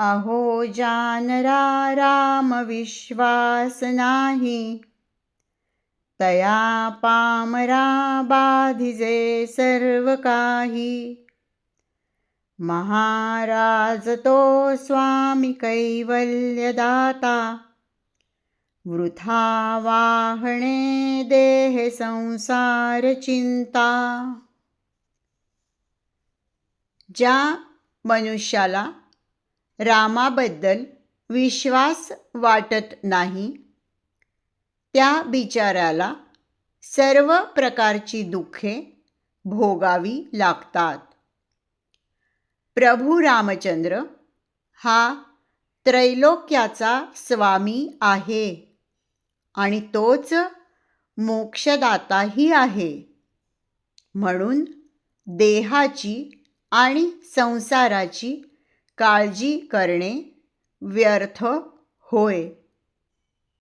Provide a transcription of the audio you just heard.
अहो जानरा राम विश्वास नाही, तया पामरा बाधिजे सर्व काही. महाराज तो स्वामी कैवल्यदाता, वृथा वाहणे देह संसार चिंता. ज्या मनुष्याला रामाबद्दल विश्वास वाटत नाही, त्या बिचाऱ्याला सर्व प्रकारची दुःखे भोगावी लागतात. प्रभू रामचंद्र हा त्रैलोक्याचा स्वामी आहे आणि तोच मोक्षदाताही आहे. म्हणून देहाची आणि संसाराची काळजी करणे व्यर्थ होय.